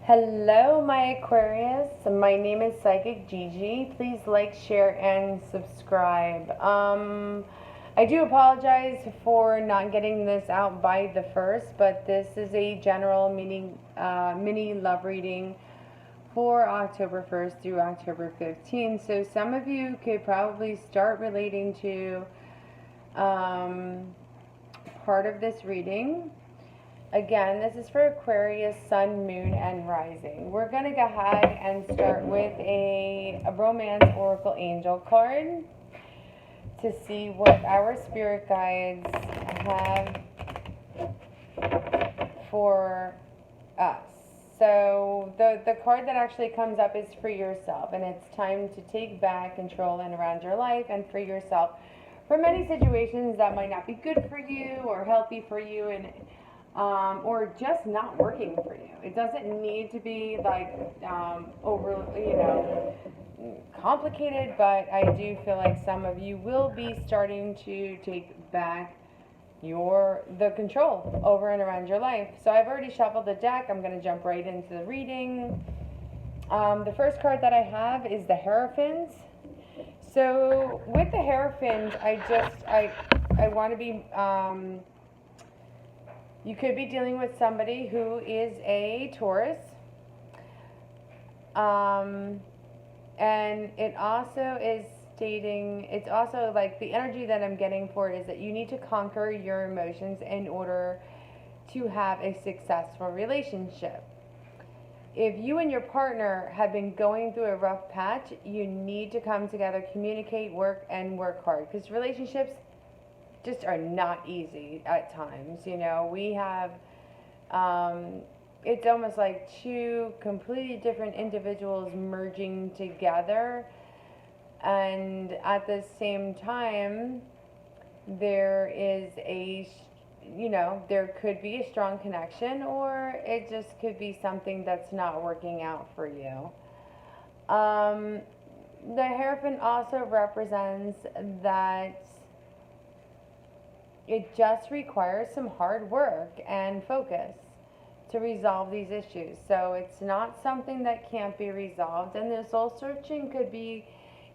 Hello, my Aquarius. My name is Psychic Gigi. Please like, share, and subscribe. I do apologize for not getting this out by the first, but this is a general mini love reading for October 1st through October 15th. So some of you could probably start relating to part of this reading. Again, this is for Aquarius, Sun, Moon, and Rising. We're going to go ahead and start with a Romance Oracle Angel card to see what our spirit guides have for us. So the card that actually comes up is for yourself, and it's time to take back control and around your life and free yourself from any situations that might not be good for you or healthy for you, and or just not working for you. It doesn't need to be like over, complicated, but I do feel like some of you will be starting to take back the control over and around your life. So I've already shuffled the deck. I'm going to jump right into the reading. The first card that I have is the Hierophant. So with the Hierophant, I want to be you could be dealing with somebody who is a Taurus. And it also is stating, it's also like the energy that I'm getting for it is that you need to conquer your emotions in order to have a successful relationship. If you and your partner have been going through a rough patch, you need to come together, communicate, work hard, because relationships just are not easy at times. We have it's almost like two completely different individuals merging together, and at the same time there is there could be a strong connection, or it just could be something that's not working out for you. The Hierophant also represents that it just requires some hard work and focus to resolve these issues. So it's not something that can't be resolved, and the soul searching could be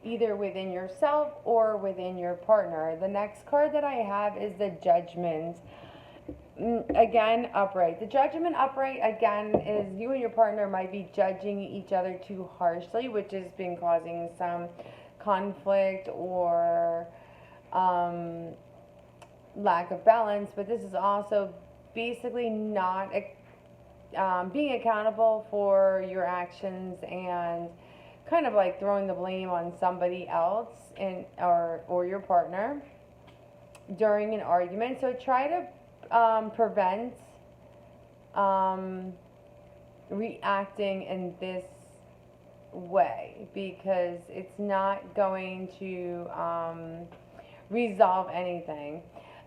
either within yourself or within your partner. The next card that I have is the Judgment. Again, upright. The Judgment upright, again, is you and your partner might be judging each other too harshly, which has been causing some conflict or lack of balance. But this is also basically not being accountable for your actions and kind of like throwing the blame on somebody else or your partner during an argument. So try to prevent reacting in this way, because it's not going to resolve anything.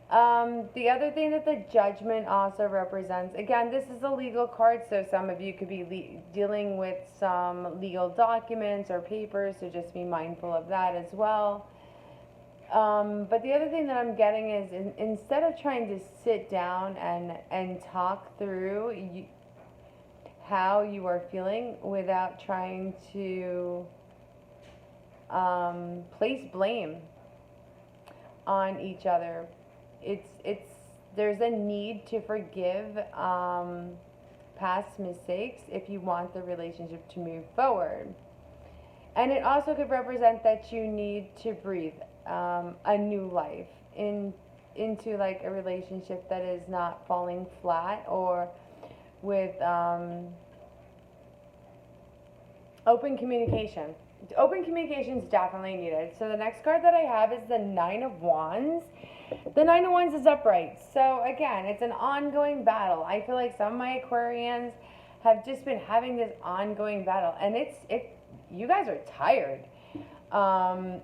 The other thing that the Judgment also represents, again, this is a legal card, so some of you could be dealing with some legal documents or papers, so just be mindful of that as well. But the other thing that I'm getting is instead of trying to sit down and talk through how you are feeling without trying to place blame on each other, there's a need to forgive past mistakes if you want the relationship to move forward. And it also could represent that you need to breathe a new life into like a relationship that is not falling flat, or with open communication. Open communication is definitely needed. So the next card that I have is the Nine of Wands. The Nine of Wands is upright. So again, it's an ongoing battle. I feel like some of my Aquarians have just been having this ongoing battle, and you guys are tired.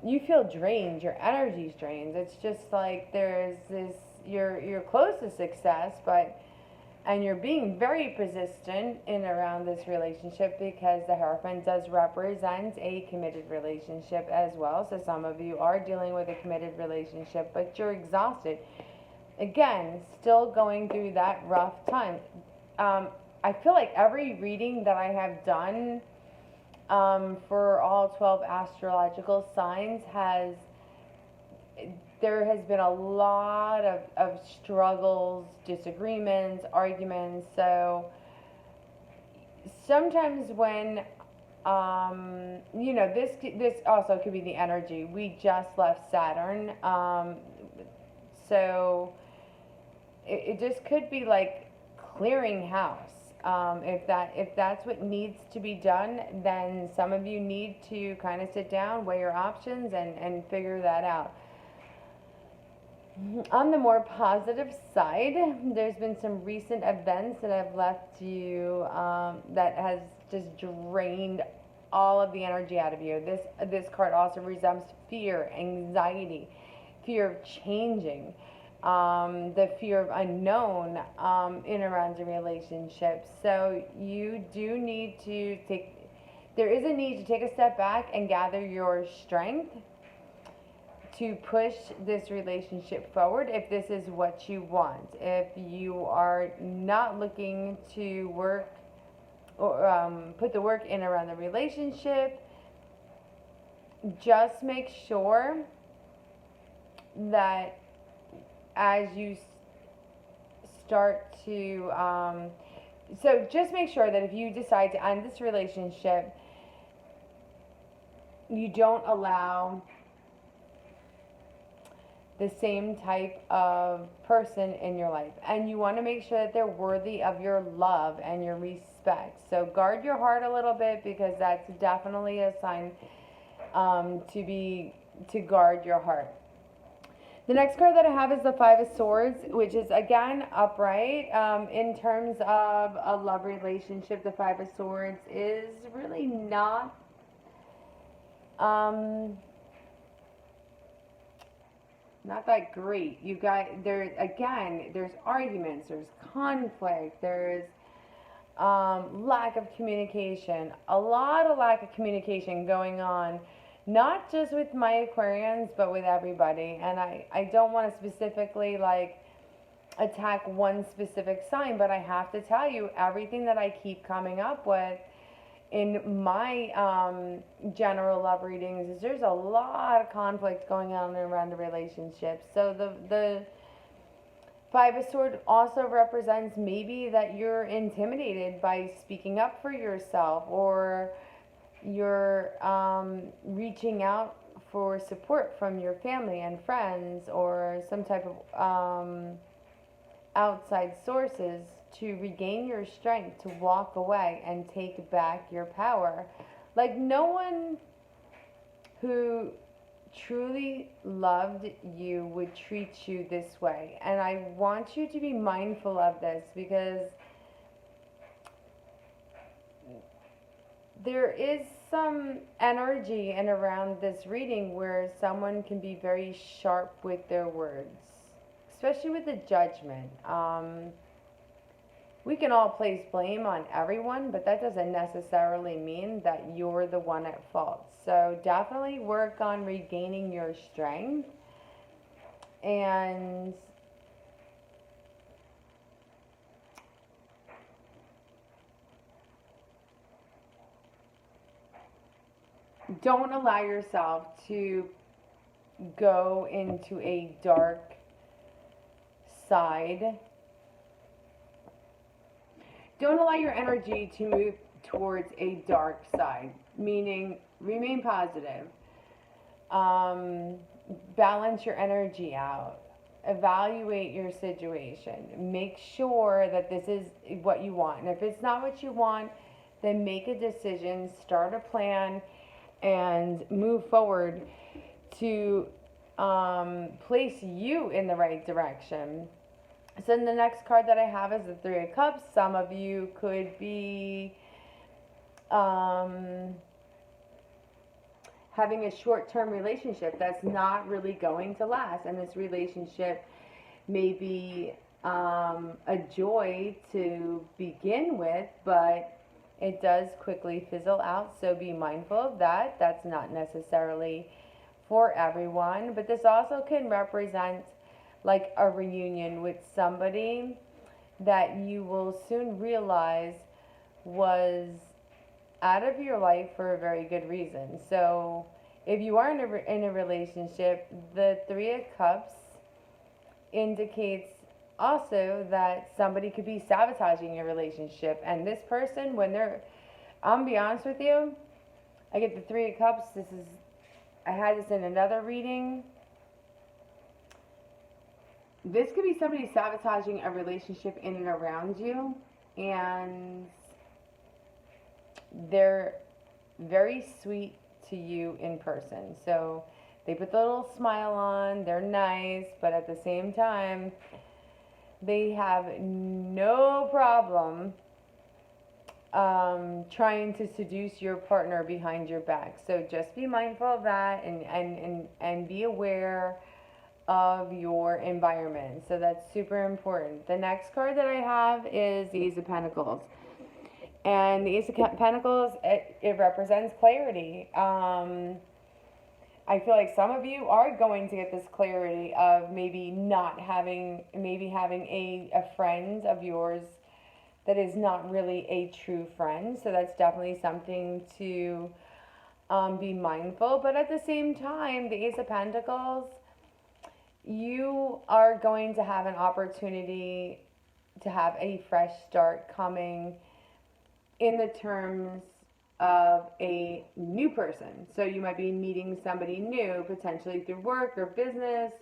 You feel drained. Your energy's drained. It's just like there's this. You're close to success, and you're being very persistent in around this relationship, because the Hierophant does represent a committed relationship as well. So some of you are dealing with a committed relationship, but you're exhausted. Again, still going through that rough time. I feel like every reading that I have done for all 12 astrological signs there has been a lot of struggles, disagreements, arguments. So sometimes when this also could be the energy. We just left Saturn, so it just could be like clearing house. If that's what needs to be done, then some of you need to kind of sit down, weigh your options, and figure that out. On the more positive side, there's been some recent events that have left you that has just drained all of the energy out of you. This card also resembles fear, anxiety, fear of changing, the fear of unknown in around the relationship. So you do need to there is a need to take a step back and gather your strength to push this relationship forward if this is what you want. If you are not looking to work or put the work in around the relationship, just make sure that as you start to so just make sure that if you decide to end this relationship, you don't allow the same type of person in your life, and you want to make sure that they're worthy of your love and your respect. So guard your heart a little bit, because that's definitely a sign to guard your heart. The next card that I have is the Five of Swords, which is again upright. In terms of a love relationship, the Five of Swords is really not not that great. You got there's arguments, there's conflict, there's lack of communication, a lot of lack of communication going on, not just with my Aquarians, but with everybody. And I don't want to specifically like attack one specific sign, but I have to tell you, everything that I keep coming up with in my general love readings is there's a lot of conflict going on around the relationship. So the Five of Swords also represents maybe that you're intimidated by speaking up for yourself, or you're reaching out for support from your family and friends, or some type of outside sources to regain your strength to walk away and take back your power. Like, no one who truly loved you would treat you this way. And I want you to be mindful of this, because there is some energy in around this reading where someone can be very sharp with their words, especially with the judgment. We can all place blame on everyone, but that doesn't necessarily mean that you're the one at fault. So definitely work on regaining your strength, and don't allow yourself to go into a dark side. Don't allow your energy to move towards a dark side, meaning remain positive. Balance your energy out. Evaluate your situation. Make sure that this is what you want. And if it's not what you want, then make a decision, start a plan, and move forward to place you in the right direction. So the next card that I have is the Three of Cups. Some of you could be having a short-term relationship that's not really going to last. And this relationship may be a joy to begin with, but it does quickly fizzle out. So be mindful of that. That's not necessarily for everyone. But this also can represent like a reunion with somebody that you will soon realize was out of your life for a very good reason. So if you are in a relationship, the Three of Cups indicates also that somebody could be sabotaging your relationship. And this person, when they're, I'm gonna be honest with you, I get the Three of Cups. I had this in another reading. This could be somebody sabotaging a relationship in and around you, and they're very sweet to you in person. So they put the little smile on, they're nice, but at the same time, they have no problem trying to seduce your partner behind your back. So just be mindful of that, and be aware of your environment. So that's super important. The next card that I have is the Ace of Pentacles. And the Ace of Pentacles, it represents clarity. I feel like some of you are going to get this clarity of maybe having a friend of yours that is not really a true friend. So that's definitely something to be mindful. But at the same time, the Ace of Pentacles, you are going to have an opportunity to have a fresh start coming in the terms of a new person. So you might be meeting somebody new, potentially through work or business.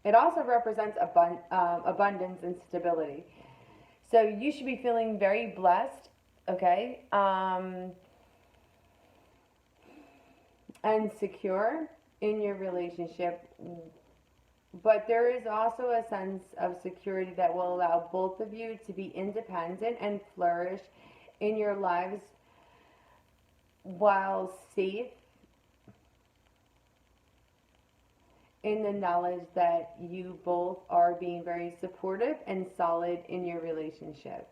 It also represents abundance and stability. So you should be feeling very blessed, okay? And secure in your relationship. But there is also a sense of security that will allow both of you to be independent and flourish in your lives while safe in the knowledge that you both are being very supportive and solid in your relationship.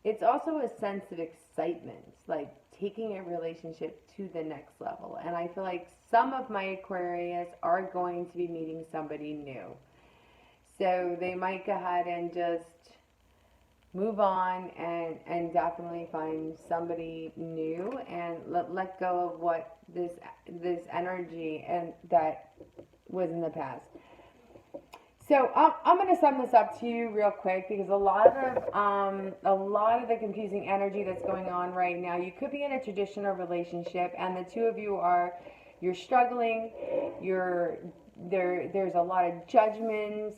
It's also a sense of excitement, like taking a relationship to the next level. And I feel like some of my Aquarius are going to be meeting somebody new. So they might go ahead and just move on and definitely find somebody new and let go of what this energy and that was in the past. So I'm going to sum this up to you real quick, because a lot of the confusing energy that's going on right now, you could be in a traditional relationship and the two of you you're struggling, there's a lot of judgments,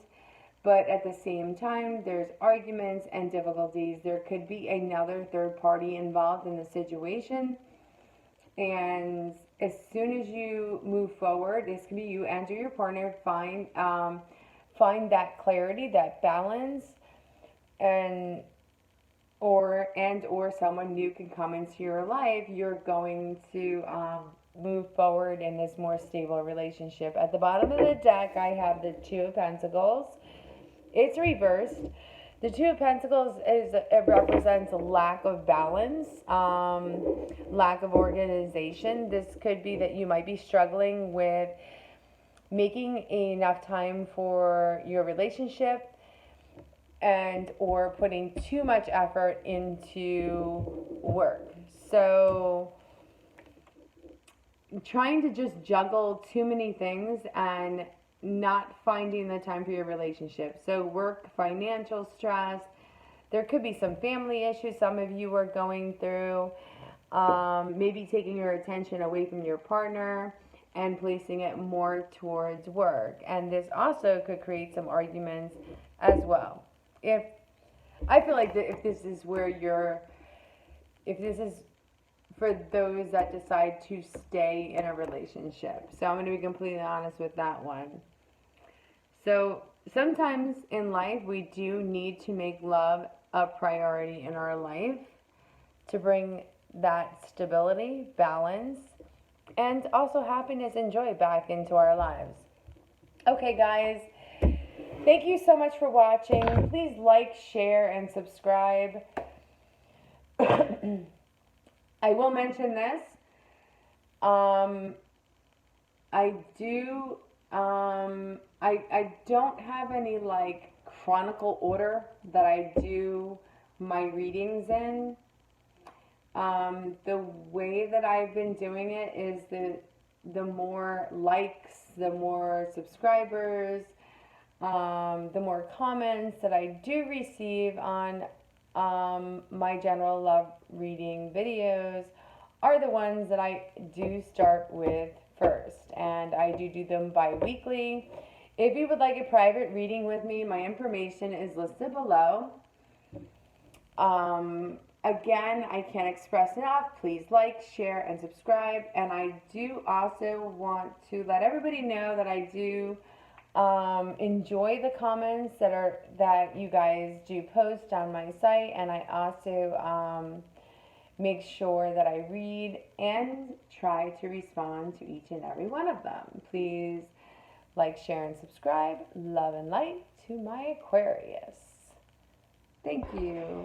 but at the same time there's arguments and difficulties. There could be another third party involved in the situation, and as soon as you move forward, this can be you and your partner, find that clarity, that balance, and or someone new can come into your life. You're going to move forward in this more stable relationship. At the bottom of the deck, I have the Two of Pentacles. It's reversed. The Two of Pentacles it represents a lack of balance, lack of organization. This could be that you might be struggling with making enough time for your relationship and or putting too much effort into work. So trying to just juggle too many things and not finding the time for your relationship. So work, financial stress, there could be some family issues some of you are going through, maybe taking your attention away from your partner and placing it more towards work. And this also could create some arguments as well. I feel like if this is for those that decide to stay in a relationship. So I'm going to be completely honest with that one. So sometimes in life we do need to make love a priority in our life to bring that stability, balance, and also happiness and joy back into our lives. Okay, guys, thank you so much for watching. Please like, share, and subscribe. I will mention this. I do I don't have any like chronicle order that I do my readings in. The way that I've been doing it is the more likes, the more subscribers, the more comments that I do receive on my general love reading videos are the ones that I do start with first. And I do them bi-weekly. If you would like a private reading with me, my information is listed below. Again, I can't express enough. Please like, share, and subscribe. And I do also want to let everybody know that I do enjoy the comments that you guys do post on my site, and I also make sure that I read and try to respond to each and every one of them. Please like, share, and subscribe. Love and light to my Aquarius. Thank you.